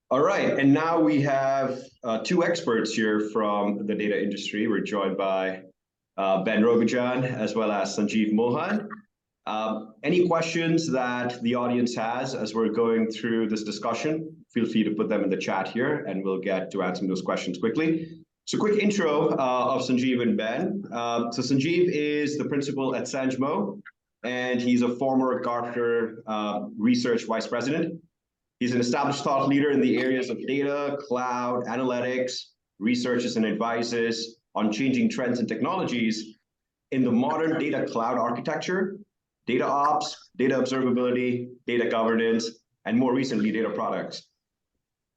All right, and now we have two experts here from the data industry. We're joined by Ben Rogojan as well as Sanjeev Mohan. Any questions that the audience has as we're going through this discussion, feel free to put them in the chat here and we'll get to answering those questions quickly. So quick intro of Sanjeev and Ben. So Sanjeev is the principal at SanjMo, and he's a former Gartner research vice president. He's an established thought leader in the areas of data, cloud, analytics, researches and advises on changing trends and technologies in the modern data cloud architecture, data ops, data observability, data governance, and more recently, data products.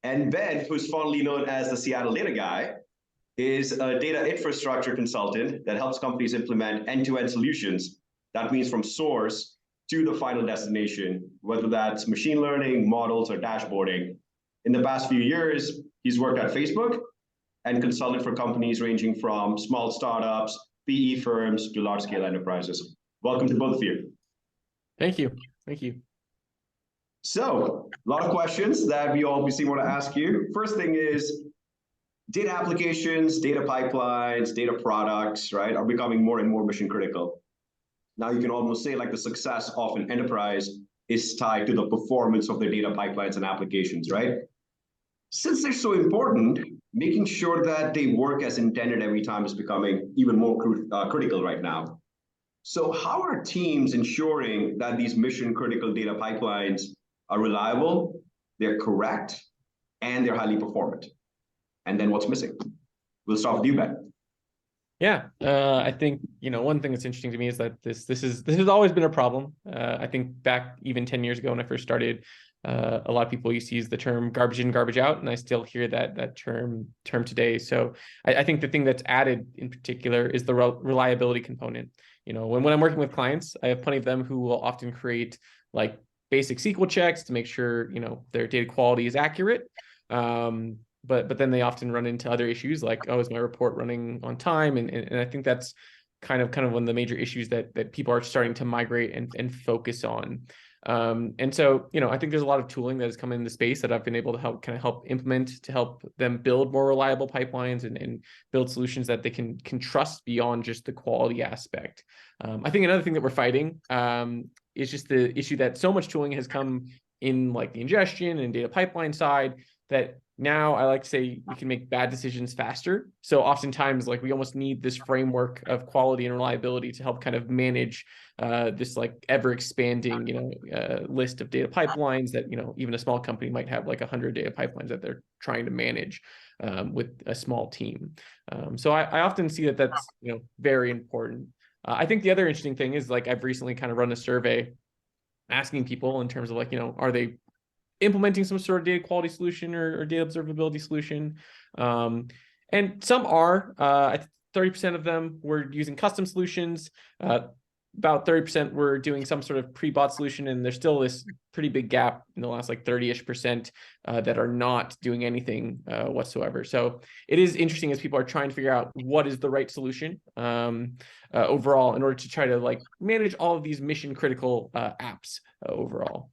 And Ben, who's fondly known as the Seattle data guy, is a data infrastructure consultant that helps companies implement end-to-end solutions. That means from source to the final destination, whether that's machine learning, models, or dashboarding. In the past few years, he's worked at Facebook and consulted for companies ranging from small startups, PE firms, to large-scale enterprises. Welcome to both of you. Thank you. Thank you. So, a lot of questions that we obviously want to ask you. First thing is, data applications, data pipelines, data products, right, are becoming more and more mission critical. Now you can almost say like the success of an enterprise is tied to the performance of their data pipelines and applications, right? Since they're so important, making sure that they work as intended every time is becoming even more critical right now. So how are teams ensuring that these mission critical data pipelines are reliable, they're correct, and they're highly performant? And then what's missing? We'll start with you, Ben. Yeah, I think, one thing that's interesting to me is that this has always been a problem. I think back even 10 years ago when I first started, a lot of people used to use the term garbage in, garbage out, and I still hear that term today. So I think the thing that's added in particular is the reliability component. When I'm working with clients, I have plenty of them who will often create like basic SQL checks to make sure their data quality is accurate. But then they often run into other issues like, oh, is my report running on time? And I think that's kind of one of the major issues that people are starting to migrate and focus on. And so, I think there's a lot of tooling that has come in the space that I've been able to help implement to help them build more reliable pipelines and build solutions that they can trust beyond just the quality aspect. I think another thing that we're fighting is just the issue that so much tooling has come in like the ingestion and data pipeline side that now I like to say we can make bad decisions faster. So oftentimes, like we almost need this framework of quality and reliability to help kind of manage this like ever expanding, list of data pipelines that, even a small company might have like 100 data pipelines that they're trying to manage with a small team. So I often see that that's, very important. I think the other interesting thing is like I've recently kind of run a survey asking people in terms of like, are they implementing some sort of data quality solution or data observability solution. And some are, 30% of them were using custom solutions. About 30% were doing some sort of pre-bought solution. And there's still this pretty big gap in the last like 30-ish% that are not doing anything whatsoever. So it is interesting as people are trying to figure out what is the right solution overall in order to try to like manage all of these mission critical apps overall.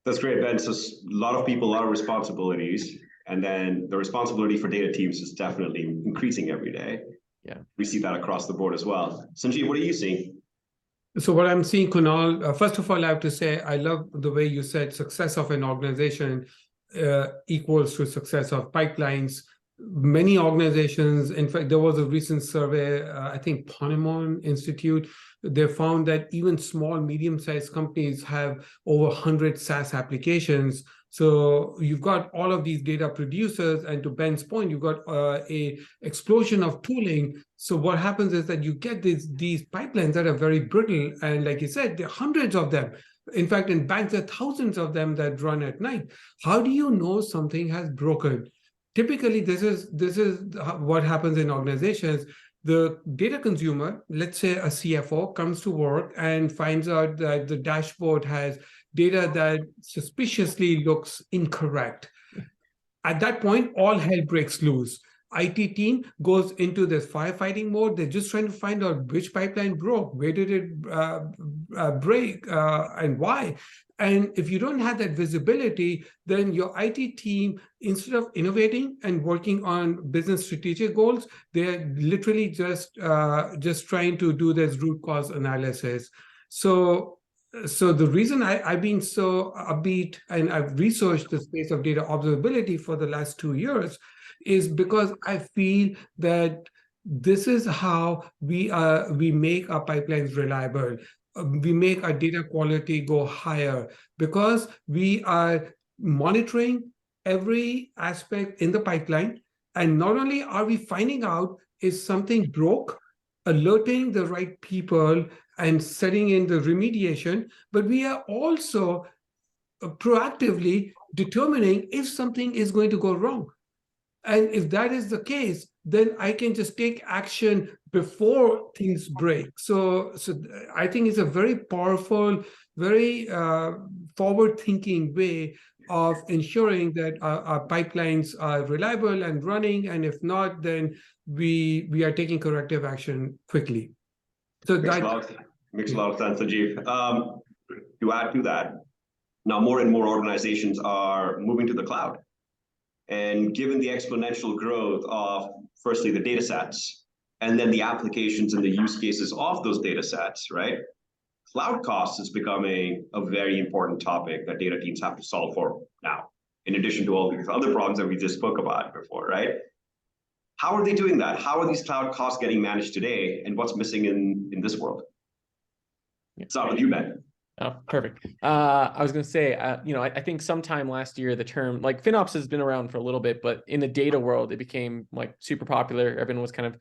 That's great, Ben. So a lot of people, a lot of responsibilities, and then the responsibility for data teams is definitely increasing every day. Yeah, we see that across the board as well. Sanjeev, what are you seeing? So what I'm seeing, Kunal, first of all, I have to say, I love the way you said success of an organization equals to success of pipelines. Many organizations, in fact, there was a recent survey, I think Ponemon Institute, they found that even small, medium-sized companies have over 100 SaaS applications. So you've got all of these data producers, and to Ben's point, you've got a explosion of tooling. So what happens is that you get these pipelines that are very brittle, and like you said, there are hundreds of them. In fact, in banks, there are thousands of them that run at night. How do you know something has broken? Typically, this is what happens in organizations. The data consumer, let's say a CFO, comes to work and finds out that the dashboard has data that suspiciously looks incorrect. At that point, all hell breaks loose. IT team goes into this firefighting mode. They're just trying to find out which pipeline broke, where did it break, and why. And if you don't have that visibility, then your IT team, instead of innovating and working on business strategic goals, they're literally just trying to do this root cause analysis. So the reason I've been so upbeat and I've researched the space of data observability for the last 2 years is because I feel that this is how we make our pipelines reliable. We make our data quality go higher because we are monitoring every aspect in the pipeline. And not only are we finding out if something broke, alerting the right people and setting in the remediation, but we are also proactively determining if something is going to go wrong. And if that is the case, then I can just take action before things break. So I think it's a very powerful, very forward-thinking way of ensuring that our pipelines are reliable and running. And if not, then we are taking corrective action quickly. So makes a lot of sense, Sanjeev. To add to that, now more and more organizations are moving to the cloud. And given the exponential growth of, firstly, the data sets, and then the applications and the use cases of those data sets, right? Cloud costs is becoming a very important topic that data teams have to solve for now, in addition to all these other problems that we just spoke about before, right? How are they doing that? How are these cloud costs getting managed today? And what's missing in this world? Start with you, Ben. Oh, perfect. I was going to say, I think sometime last year, the term like FinOps has been around for a little bit, but in the data world, it became like super popular. Everyone was kind of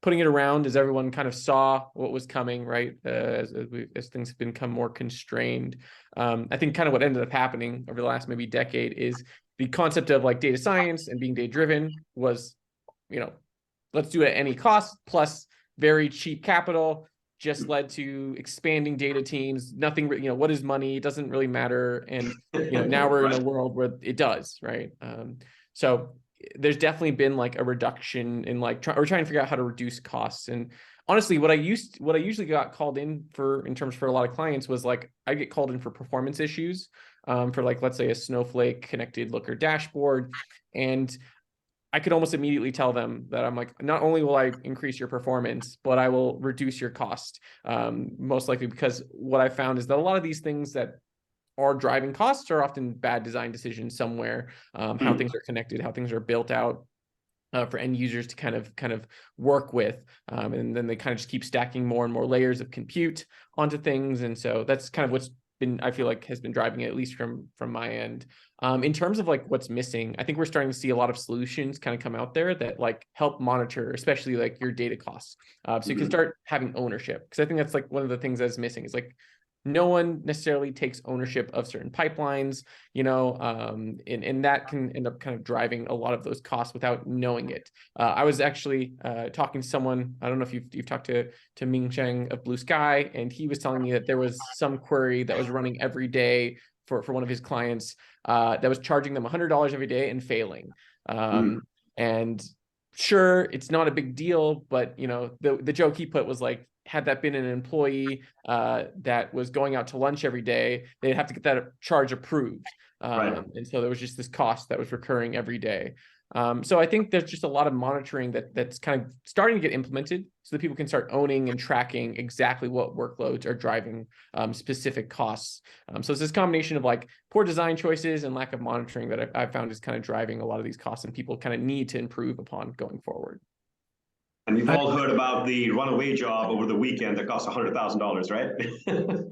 putting it around as everyone kind of saw what was coming, right? As things have become more constrained. I think kind of what ended up happening over the last maybe decade is the concept of like data science and being data driven was, let's do it at any cost plus very cheap capital. Just led to expanding data teams. Nothing, what is money? It doesn't really matter. And, now we're in a world where it does, right? So there's definitely been like a reduction in like, we're trying to figure out how to reduce costs. And honestly, what I usually got called in for, in terms for a lot of clients was like, I get called in for performance issues for like, let's say a Snowflake connected Looker dashboard. And I could almost immediately tell them that I'm like, not only will I increase your performance, but I will reduce your cost, most likely, because what I found is that a lot of these things that are driving costs are often bad design decisions somewhere, how things are connected, how things are built out for end users to kind of work with. And then they kind of just keep stacking more and more layers of compute onto things. And so that's kind of what's been, I feel like, has been driving it, at least from my end. In terms of like what's missing, I think we're starting to see a lot of solutions kind of come out there that like help monitor, especially like your data costs. So you can start having ownership, because I think that's like one of the things that's missing is like no one necessarily takes ownership of certain pipelines, and that can end up kind of driving a lot of those costs without knowing it. I was actually talking to someone, I don't know if you've talked to Ming Cheng of Blue Sky, and he was telling me that there was some query that was running every day for one of his clients that was charging them $100 every day and failing. And sure, it's not a big deal, but the joke he put was like, had that been an employee that was going out to lunch every day, they'd have to get that charge approved. Right. And so there was just this cost that was recurring every day. So I think there's just a lot of monitoring that's kind of starting to get implemented so that people can start owning and tracking exactly what workloads are driving specific costs. So it's this combination of like poor design choices and lack of monitoring that I've found is kind of driving a lot of these costs, and people kind of need to improve upon going forward. And we've all heard about the runaway job over the weekend that cost $100,000, right?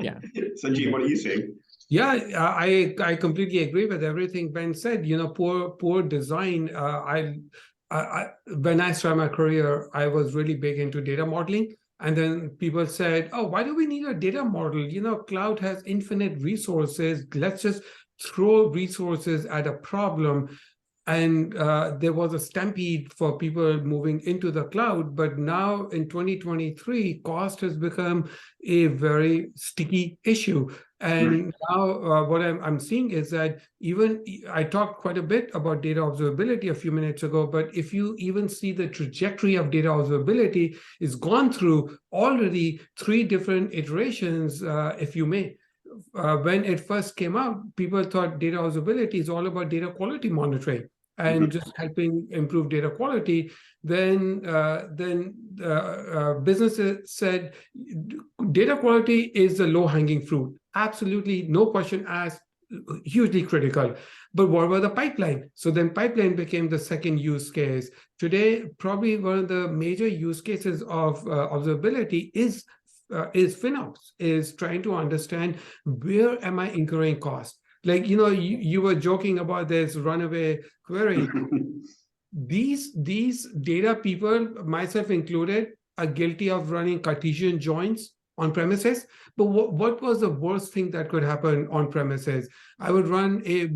Yeah. Sanjeev, what are you saying? Yeah, I completely agree with everything Ben said. Poor design. When I started my career, I was really big into data modeling. And then people said, oh, why do we need a data model? Cloud has infinite resources. Let's just throw resources at a problem. And there was a stampede for people moving into the cloud. But now in 2023, cost has become a very sticky issue. And now what I'm seeing is that even I talked quite a bit about data observability a few minutes ago, but if you even see the trajectory of data observability is gone through already 3 different iterations, if you may. When it first came out, people thought data observability is all about data quality monitoring and just helping improve data quality. Then businesses said data quality is the low-hanging fruit. Absolutely, no question asked, hugely critical. But what about the pipeline? So then pipeline became the second use case. Today, probably one of the major use cases of observability is FinOps, is trying to understand where am I incurring cost. Like, you were joking about this runaway query. These data people, myself included, are guilty of running Cartesian joins on premises. But what was the worst thing that could happen on premises? I would run a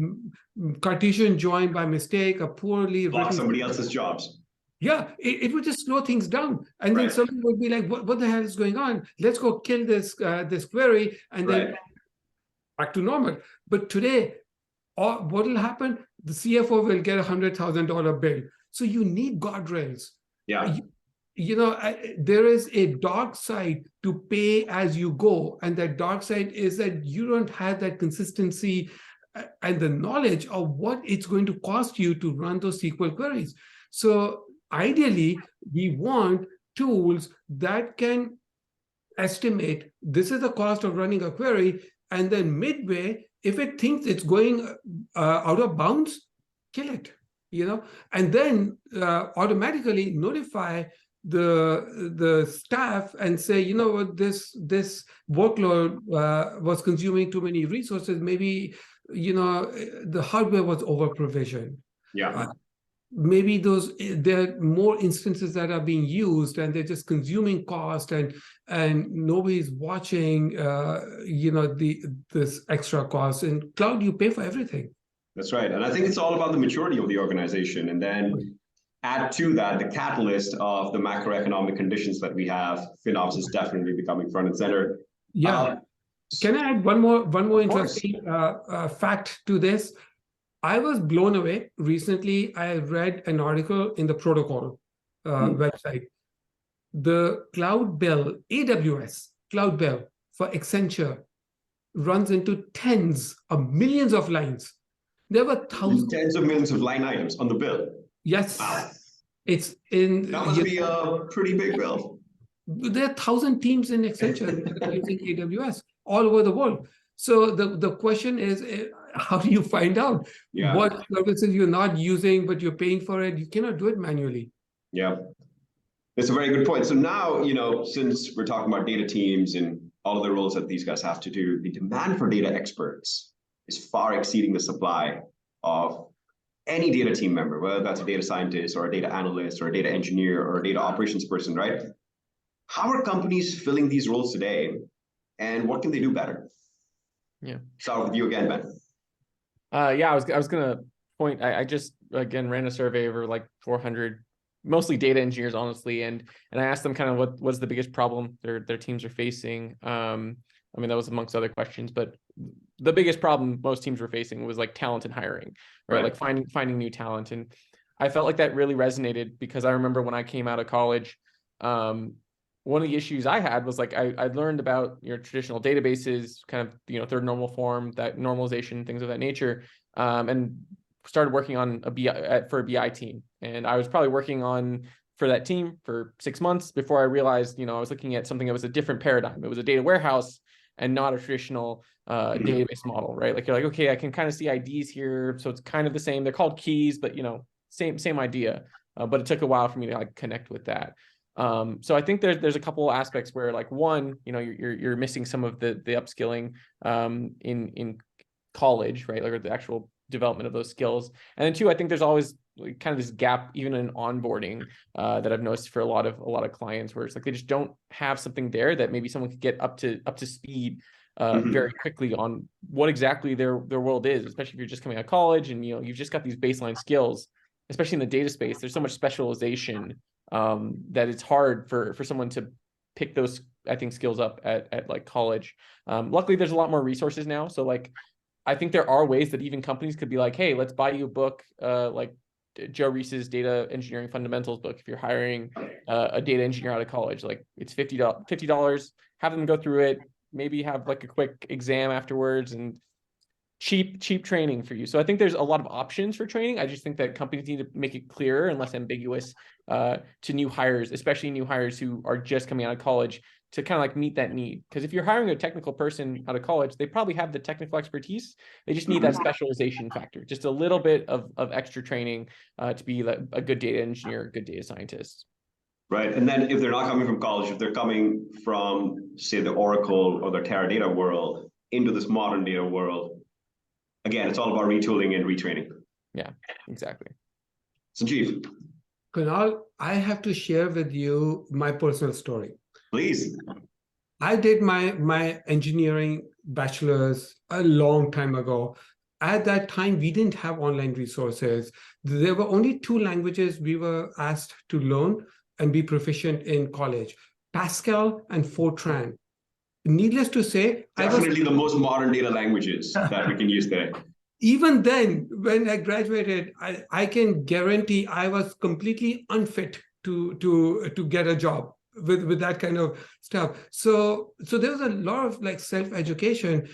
Cartesian join by mistake, a poorly block written somebody else's jobs. Yeah, it would just slow things down, and then somebody would be like, "What the hell is going on? Let's go kill this query," and then back to normal. But today, what will happen? The CFO will get $100,000 bill. So you need guardrails. Yeah. There is a dark side to pay as you go, and that dark side is that you don't have that consistency and the knowledge of what it's going to cost you to run those SQL queries. So ideally, we want tools that can estimate this is the cost of running a query, and then midway, if it thinks it's going out of bounds, kill it, and then automatically notify the staff and say, you know what, this workload was consuming too many resources. Maybe the hardware was over provisioned. Yeah. Maybe there are more instances that are being used and they're just consuming cost, and nobody's watching this extra cost. In cloud, you pay for everything. That's right. And I think it's all about the maturity of the organization, and then add to that the catalyst of the macroeconomic conditions that we have. FinOps is definitely becoming front and center. Yeah. Can I add one more interesting fact to this? I was blown away. Recently, I read an article in the Protocol website. The cloud bill, AWS cloud bill for Accenture, runs into tens of millions of lines. There were thousands. Tens of millions of line items on the bill. Yes. Wow. It's in. That must be a pretty big bill. There are 1,000 teams in Accenture using AWS all over the world. So the question is, how do you find out what services you're not using, but you're paying for it? You cannot do it manually. Yeah, that's a very good point. So now, since we're talking about data teams and all of the roles that these guys have to do, the demand for data experts is far exceeding the supply of any data team member, whether that's a data scientist or a data analyst or a data engineer or a data operations person, right? How are companies filling these roles today, and what can they do better? Yeah. Start with you again, Ben. I was gonna point. I just again ran a survey over like 400, mostly data engineers, honestly, and I asked them kind of what's the biggest problem their teams are facing. I mean, that was amongst other questions, but the biggest problem most teams were facing was like talent and hiring, right? Like finding new talent, and I felt like that really resonated because I remember when I came out of college. One of the issues I had was like I learned about your traditional databases, kind of third normal form, that normalization, things of that nature, and started working on for a BI team. And I was probably working for that team for 6 months before I realized, I was looking at something that was a different paradigm. It was a data warehouse and not a traditional database model, right? Like you're like, okay, I can kind of see IDs here, so it's kind of the same. They're called keys, but same idea. But it took a while for me to like connect with that. So I think there's a couple of aspects where like one, you're missing some of the upskilling in college, right? Like the actual development of those skills. And then two, I think there's always kind of this gap even in onboarding that I've noticed for a lot of clients where it's like they just don't have something there that maybe someone could get up to speed very quickly on what exactly their world is, especially if you're just coming out of college and you've just got these baseline skills, especially in the data space. There's so much specialization that it's hard for someone to pick those, I think, skills up at like college. Luckily, there's a lot more resources now. So like, I think there are ways that even companies could be like, hey, let's buy you a book, like Joe Reese's Data Engineering Fundamentals book. If you're hiring a data engineer out of college, like it's $50, have them go through it, maybe have like a quick exam afterwards, and cheap training for you. So I think there's a lot of options for training. I just think that companies need to make it clearer and less ambiguous to new hires, especially new hires who are just coming out of college, to kind of like meet that need. Because if you're hiring a technical person out of college, they probably have the technical expertise. They just need that specialization factor, just a little bit of extra training to be like a good data engineer, a good data scientist. Right. And then if they're not coming from college, if they're coming from, say, the Oracle or the Teradata world into this modern data world, again, it's all about retooling and retraining. Yeah, exactly. Sanjeev. Kunal, I have to share with you my personal story. Please. I did my engineering bachelor's a long time ago. At that time, we didn't have online resources. There were only 2 languages we were asked to learn and be proficient in college: Pascal and Fortran. Needless to say, Definitely the most modern data languages that we can use today. Even then, when I graduated, I can guarantee I was completely unfit to get a job with that kind of stuff. So there was a lot of like self-education.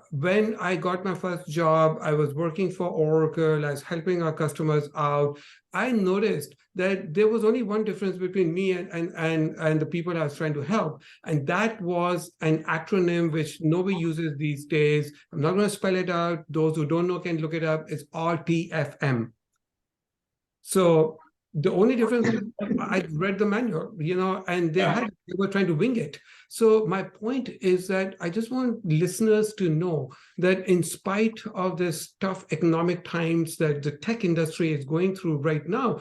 When I got my first job, I was working for Oracle. I was helping our customers out. I noticed that there was only one difference between me and the people I was trying to help. And that was an acronym which nobody uses these days. I'm not going to spell it out. Those who don't know can look it up. It's RTFM. So the only difference is I read the manual, and they were trying to wing it. So my point is that I just want listeners to know that in spite of this tough economic times that the tech industry is going through right now,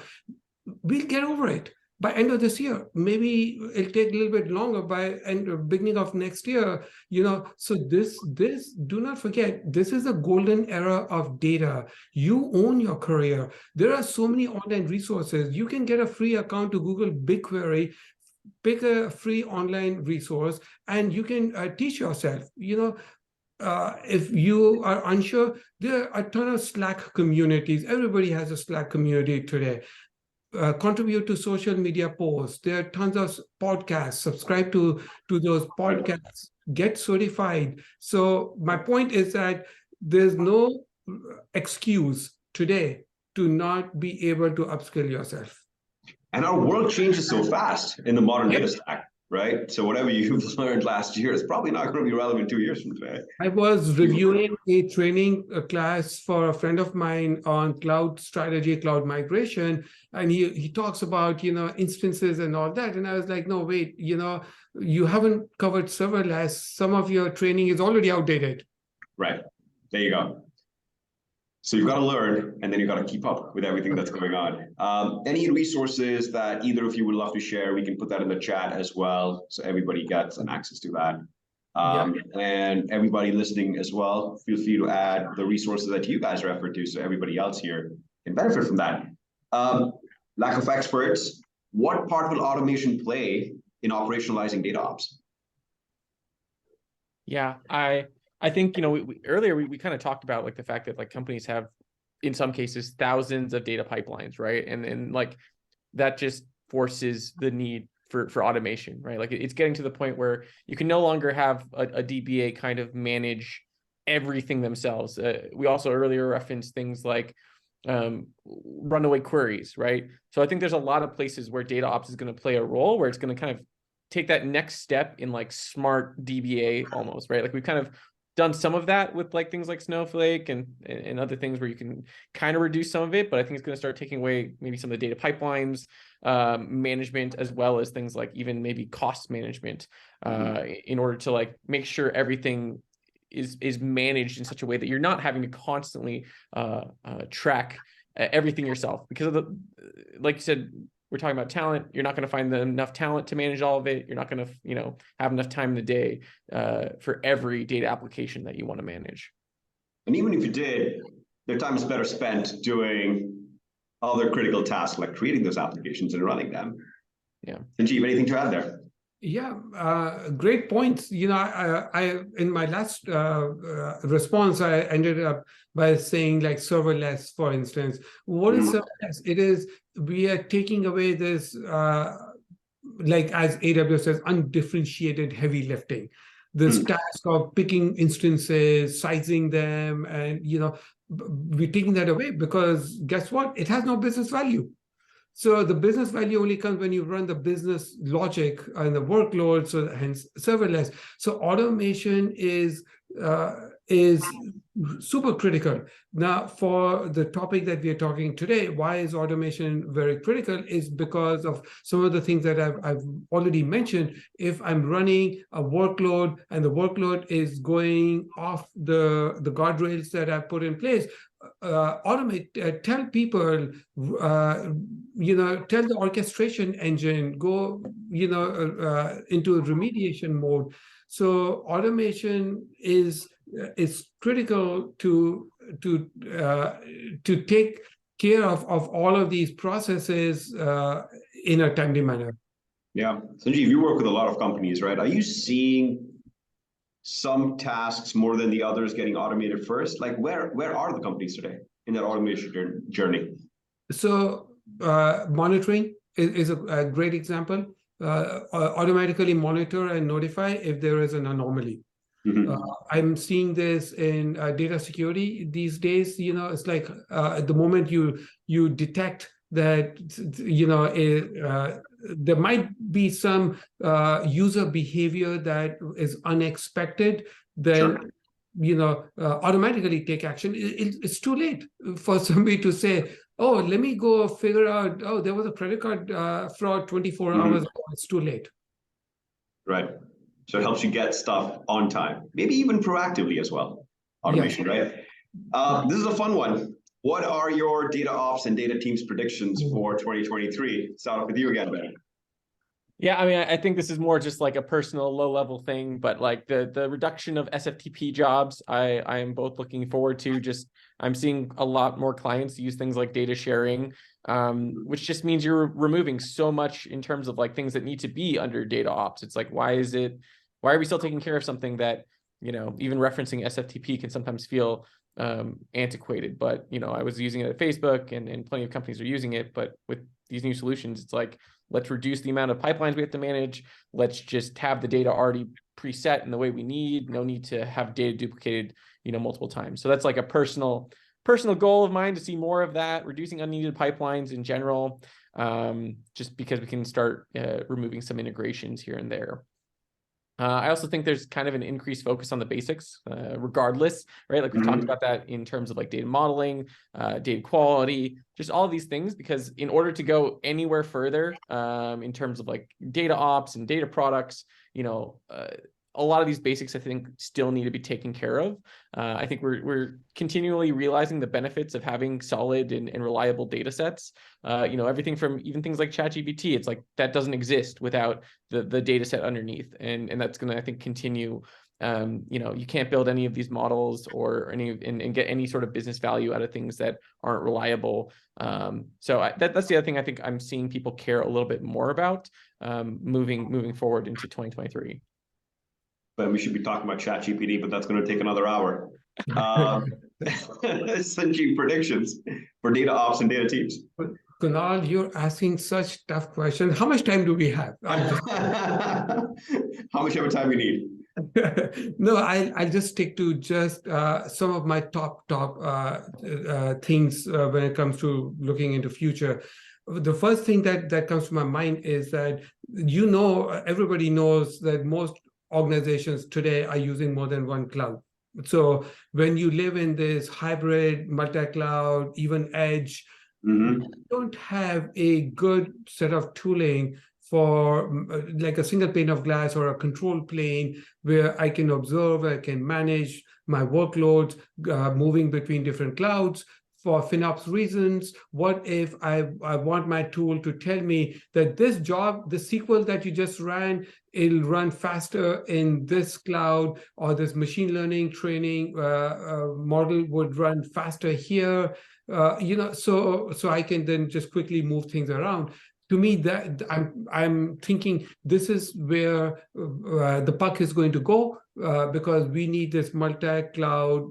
we'll get over it by end of this year. Maybe it'll take a little bit longer by beginning of next year. So this do not forget, this is a golden era of data. You own your career. There are so many online resources. You can get a free account to Google BigQuery, pick a free online resource, and you can teach yourself. If you are unsure, there are a ton of Slack communities. Everybody has a Slack community today. Contribute to social media posts. There are tons of podcasts. Subscribe to those podcasts. Get certified. So my point is that there's no excuse today to not be able to upskill yourself. And our world changes so fast in the modern data stack, right? So whatever you've learned last year is probably not going to be relevant 2 years from today. I was reviewing a training class for a friend of mine on cloud strategy, cloud migration, and he talks about, instances and all that. And I was like, no, wait, you haven't covered serverless. Some of your training is already outdated. Right. There you go. So you've got to learn, and then you've got to keep up with everything that's going on. Any resources that either of you would love to share, we can put that in the chat as well, so everybody gets an access to that. And everybody listening as well, feel free to add the resources that you guys refer to, so everybody else here can benefit from that. Lack of experts, what part will automation play in operationalizing data ops? Yeah, I think, earlier we kind of talked about like the fact that like companies have, in some cases, thousands of data pipelines, right? And like that just forces the need for automation, right? Like it's getting to the point where you can no longer have a DBA kind of manage everything themselves. We also earlier referenced things like runaway queries, right? So I think there's a lot of places where data ops is going to play a role, where it's going to kind of take that next step in like smart DBA almost, right? Like we've kind of done some of that with like things like Snowflake and other things where you can kind of reduce some of it, but I think it's going to start taking away maybe some of the data pipelines management, as well as things like even maybe cost management in order to like make sure everything is managed in such a way that you're not having to constantly track everything yourself, because of the, like you said, we're talking about talent. You're not going to find enough talent to manage all of it. You're not going to, have enough time in the day for every data application that you want to manage. And even if you did, their time is better spent doing other critical tasks like creating those applications and running them. Yeah. Sanjeev, anything to add there? Yeah, great points. I in my last response, I ended up by saying like serverless, for instance. What is serverless? It is, we are taking away this, like as AWS says, undifferentiated heavy lifting. This task of picking instances, sizing them, and we're taking that away because guess what? It has no business value. So the business value only comes when you run the business logic and the workload, so hence serverless. So automation is super critical. Now, for the topic that we are talking today, why is automation very critical is because of some of the things that I've already mentioned. If I'm running a workload and the workload is going off the guardrails that I've put in place, automate, tell people, tell the orchestration engine, go, into remediation mode. So automation is critical to take care of all of these processes in a timely manner. Yeah, Sanjeev, you work with a lot of companies, right? Are you seeing some tasks more than the others getting automated first? Like where are the companies today in that automation journey? So monitoring is a great example. Automatically monitor and notify if there is an anomaly. I'm seeing this in data security these days. It's like at the moment you detect that there might be some user behavior that is unexpected, then automatically take action. It's too late for somebody to say, oh, let me go figure out, oh, there was a credit card fraud 24 hours ago. It's too late. Right. So it helps you get stuff on time, maybe even proactively as well. Automation, right? This is a fun one. What are your data ops and data teams predictions for 2023? Start off with you again, Ben. Yeah, I mean, I think this is more just like a personal low-level thing, but like the reduction of SFTP jobs, I am both looking forward to. Just I'm seeing a lot more clients use things like data sharing, which just means you're removing so much in terms of like things that need to be under data ops. It's like, why are we still taking care of something that, even referencing SFTP can sometimes feel antiquated, but I was using it at Facebook and plenty of companies are using it, but with these new solutions, it's like, let's reduce the amount of pipelines we have to manage. Let's just have the data already preset in the way we need. No need to have data duplicated, multiple times. So that's like a personal goal of mine, to see more of that, reducing unneeded pipelines in general, just because we can start removing some integrations here and there. I also think there's kind of an increased focus on the basics, regardless, right? Like we've talked about that in terms of like data modeling, data quality, just all of these things, because in order to go anywhere further in terms of like data ops and data products, a lot of these basics, I think, still need to be taken care of. I think we're continually realizing the benefits of having solid and reliable data sets. Everything from even things like ChatGPT, it's like that doesn't exist without the data set underneath. And that's going to, I think, continue. You can't build any of these models or and get any sort of business value out of things that aren't reliable. So that's the other thing I think I'm seeing people care a little bit more about moving forward into 2023. But we should be talking about ChatGPT, but that's going to take another hour. Sanjeev, predictions for data ops and data teams. Kunal, you're asking such tough questions. How much time do we have? How much of time we need? No, I'll just stick to just some of my top things when it comes to looking into future. The first thing that comes to my mind is that everybody knows that most organizations today are using more than one cloud. So when you live in this hybrid, multi-cloud, even edge, you don't have a good set of tooling for like a single pane of glass or a control plane where I can observe, I can manage my workloads moving between different clouds. For FinOps reasons, what if I want my tool to tell me that this job, the SQL that you just ran, it'll run faster in this cloud, or this machine learning training model would run faster here, so I can then just quickly move things around. to me, that I'm thinking this is where the puck is going to go, because we need this multi-cloud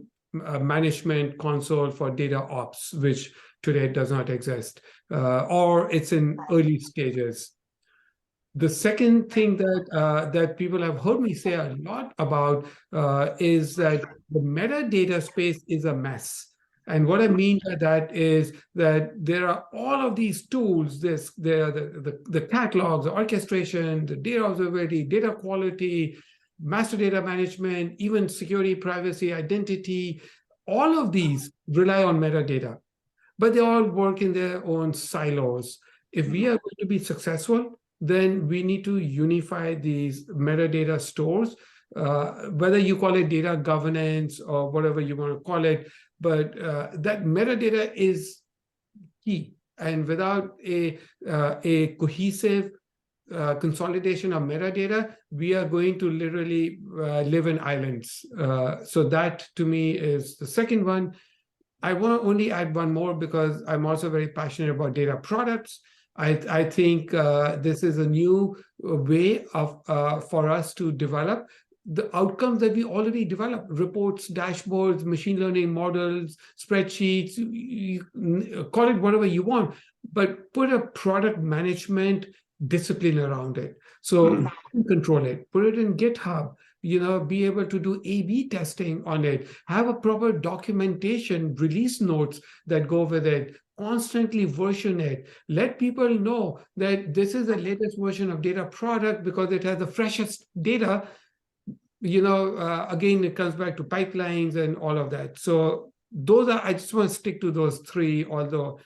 management console for data ops, which today does not exist, or it's in early stages. The second thing that people have heard me say a lot about is that the metadata space is a mess. And what I mean by that is that there are all of these tools, there are the catalogs, the orchestration, the data observability, data quality, master data management, even security, privacy, identity. All of these rely on metadata, but they all work in their own silos. If we are going to be successful, then we need to unify these metadata stores, whether you call it data governance or whatever you want to call it, but that metadata is key. And without a cohesive consolidation of metadata, we are going to literally live in islands. So that, to me, is the second one. I want to only add one more because I'm also very passionate about data products. I think this is a new way of for us to develop the outcomes that we already develop: reports, dashboards, machine learning models, spreadsheets. You call it whatever you want, but put a product management discipline around it. So you can control it. Put it in GitHub. Be able to do A/B testing on it. Have a proper documentation, release notes that go with it. Constantly version it. Let people know that this is the latest version of data product because it has the freshest data. Again, it comes back to pipelines and all of that. So I just want to stick to those three, although.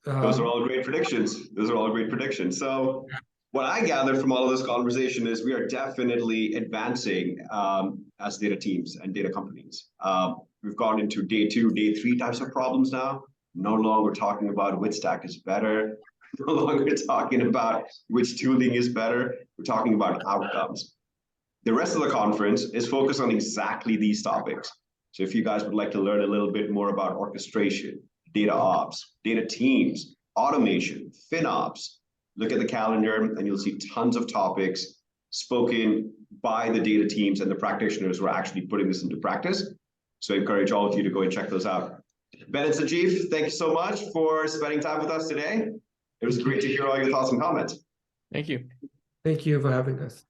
Those are all great predictions. So what I gathered from all of this conversation is we are definitely advancing as data teams and data companies. We've gone into day 2, day 3 types of problems now. No longer talking about which stack is better. No longer talking about which tooling is better. We're talking about outcomes. The rest of the conference is focused on exactly these topics. So if you guys would like to learn a little bit more about orchestration, data ops, data teams, automation, FinOps, look at the calendar and you'll see tons of topics spoken by the data teams and the practitioners who are actually putting this into practice. So I encourage all of you to go and check those out. Ben and Sanjeev, thank you so much for spending time with us today. It was great to hear all your thoughts and comments. Thank you. Thank you for having us.